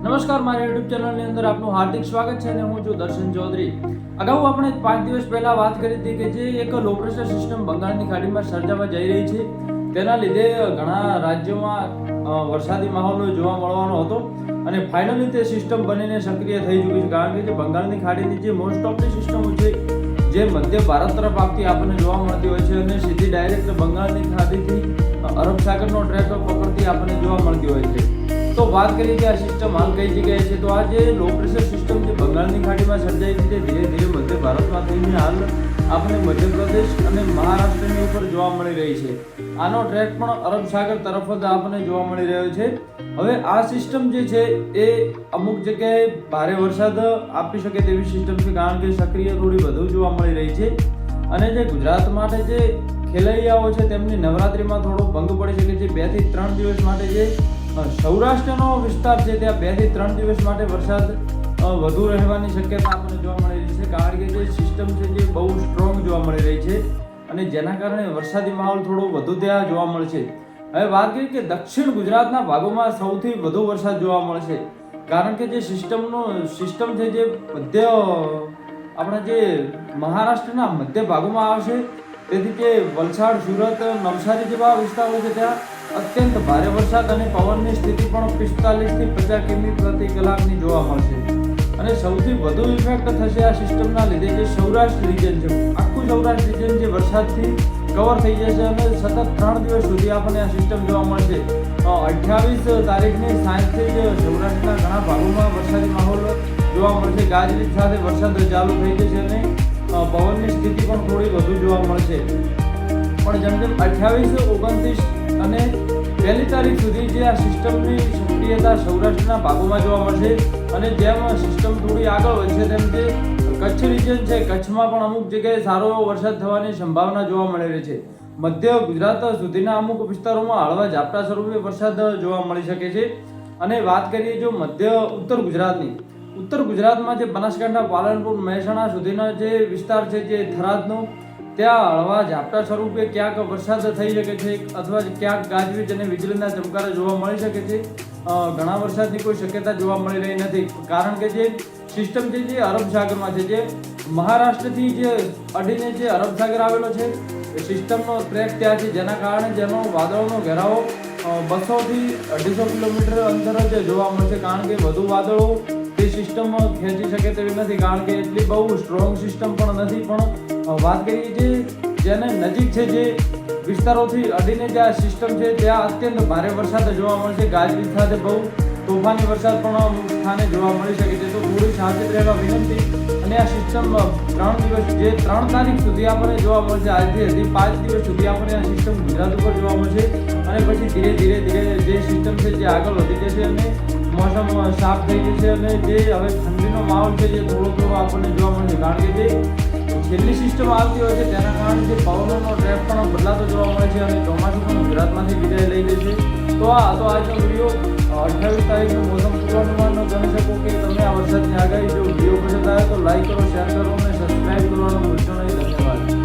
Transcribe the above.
નમસ્કાર, મારી યુટ્યુબ ચેનલની અંદર આપનું હાર્દિક સ્વાગત છે અને હું છું દર્શન ચૌધરી. અગાઉ આપણે 5 દિવસ પહેલા વાત કરી હતી કે જે એક લો પ્રેશર સિસ્ટમ બંગાળની ખાડીમાં સર્જાવા જઈ રહી છે, તેના લીધે ઘણા રાજ્યોમાં વરસાદી માહોલ જોવા મળવાનો હતો અને ફાઇનલી તે સિસ્ટમ બનીને સક્રિય થઈ ચૂકી છે. કારણ કે જે બંગાળની ખાડીની જે મોસ્ટ ઓફની સિસ્ટમો છે જે મધ્ય ભારત તરફ આવતી આપણને જોવા મળતી હોય છે અને સીધી ડાયરેક્ટ બંગાળની ખાડીથી અરબ સાગરનો ટ્રેક પકડતી આપણને જોવા મળતી હોય છે. તો વાત કરીએ કે આ સિસ્ટમ હાલ કઈ જગ્યાએ છે, તો આ જે લો પ્રેશર સિસ્ટમ જે બંગાળની ખાડીમાં સર્જાઈ છે તે ધીરે ધીરે મધ્ય ભારતમાં થઈને હાલ આપણે મધ્યપ્રદેશ અને મહારાષ્ટ્રની ઉપર જોવા મળી રહી છે. આનો ટ્રેક પણ અરબ સાગર તરફ જ આપણને જોવા મળી રહ્યો છે. હવે આ સિસ્ટમ જે છે એ અમુક જગ્યાએ ભારે વરસાદ આપી શકે તેવી સિસ્ટમ છે, કારણ કે સક્રિય થોડી વધુ જોવા મળી રહી છે અને જે ગુજરાત માટે જે ખેલૈયાઓ છે તેમની નવરાત્રિમાં થોડો ભંગ પડી શકે છે. 2 થી 3 દિવસ માટે જે સૌરાષ્ટ્રનો વિસ્તાર છે ત્યાં 2 થી 3 દિવસ માટે વરસાદ વધુ રહેવાની શક્યતા આપણને જોવા મળી રહી છે, કારણ કે જે સિસ્ટમ છે જે બહુ સ્ટ્રોંગ જોવા મળી રહી છે અને જેના કારણે વરસાદી માહોલ થોડો વધુ ત્યાં જોવા મળશે. હવે વાત કરીએ કે દક્ષિણ ગુજરાતના ભાગોમાં સૌથી વધુ વરસાદ જોવા મળશે, કારણ કે જે સિસ્ટમ છે જે મધ્ય આપણા જે મહારાષ્ટ્રના મધ્ય ભાગોમાં આવશે, તેથી કે વલસાડ, સુરત, નવસારી જેવા વિસ્તારો છે ત્યાં અત્યંત ભારે વરસાદ અને પવનની સ્થિતિ પણ 45 થી 50 કિમી પ્રતિ કલાકની જોવા મળશે અને સૌથી વધુ ઇફેક્ટ થશે આ સિસ્ટમના લીધે જે સૌરાષ્ટ્ર રીજન છે. આખું સૌરાષ્ટ્ર રીજન જે વરસાદથી કવર થઈ જશે અને સતત 3 દિવસ સુધી આપણને આ સિસ્ટમ જોવા મળશે. 28 તારીખની સાંજથી જ સૌરાષ્ટ્રના ઘણા ભાગોમાં વરસાદી માહોલ જોવા મળશે. ગાજવીજ સાથે વરસાદ ચાલુ થઈ જશે અને પવનની સ્થિતિ પણ થોડી વધુ જોવા મળશે. પણ જેમ જેમ 28, 29 અને 1 તારીખ સુધી જે આ સિસ્ટમની સક્રિયતા સૌરાષ્ટ્રના ભાગોમાં જોવા મળશે અને જેમ સિસ્ટમ થોડી આગળ વધશે તેમ જે કચ્છ રીજન છે, કચ્છમાં પણ અમુક જગ્યાએ સારો એવો વરસાદ થવાની સંભાવના જોવા મળી રહી છે. મધ્ય ગુજરાત સુધીના અમુક વિસ્તારોમાં હળવા ઝાપટા સ્વરૂપે વરસાદ જોવા મળી શકે છે. અને વાત કરીએ જો ઉત્તર ગુજરાતમાં જે બનાસકાંઠા, પાલનપુર, મહેસાણા સુધીના જે વિસ્તાર છે જે થરાદનો, ત્યાં હળવા ઝાપટા સ્વરૂપે ક્યાંક વરસાદ થઈ શકે છે અથવા ક્યાંક ગાજવીજ અને વીજળીના ચમકારા જોવા મળી શકે છે. ઘણા વરસાદની કોઈ શક્યતા જોવા મળી રહી નથી, કારણ કે જે સિસ્ટમ છે જે અરબ સાગરમાં છે, જે મહારાષ્ટ્રથી જે અડીને જે અરબ સાગર આવેલો છે એ સિસ્ટમનો ટ્રેક ત્યાં છે, જેના કારણે જેનો વાદળોનો ઘેરાવો 200 થી 250 કિલોમીટર અંતર જ જોવા મળશે. કારણ કે વધુ વાદળો તે સિસ્ટમ ખેંચી શકે તેવી નથી, કારણ કે એટલી બહુ સ્ટ્રોંગ સિસ્ટમ પણ નથી. પણ વાત કરીએ જેને નજીક છે જે વિસ્તારોથી અડીને જે આ સિસ્ટમ છે ત્યાં અત્યંત ભારે વરસાદ જોવા મળશે. ગાજવીજ સાથે બહુ તોફાની વરસાદ પણ અમુક સ્થાને જોવા મળી શકે છે, તો થોડી સાવચેત રહેવા વિનંતી. અને આ સિસ્ટમ 3 દિવસ જે 3 તારીખ સુધી આપણને જોવા મળશે, આજથી 5 દિવસ સુધી આપણને આ સિસ્ટમ ગુજરાત ઉપર જોવા મળશે અને પછી ધીરે ધીરે જે સિસ્ટમ છે જે આગળ વધી જશે અને મોસમ સાફ થઈ જશે અને જે હવે ઠંડીનો માહોલ છે જે થોડો આપણને જોવા મળશે, કારણ કે જે છેલ્લી સિસ્ટમ આવતી હોય છે તેના કારણે જે પવનનો ટ્રેક પણ બદલાતો જોવા મળે છે અને ચોમાસું પણ ગુજરાતમાંથી વિદાય લઈ લે છે. તો આજનો વિડીયો 28 તારીખનો મોસમ પૂર્વાનુમાનનો ગણી શકો કે તમે આ વરસાદની આગાહી જો વિડીયો પસંદ આવે તો લાઈક કરો, શેર કરો અને સબસ્ક્રાઈબ કરવાનું ભૂલશો નહીં. ધન્યવાદ.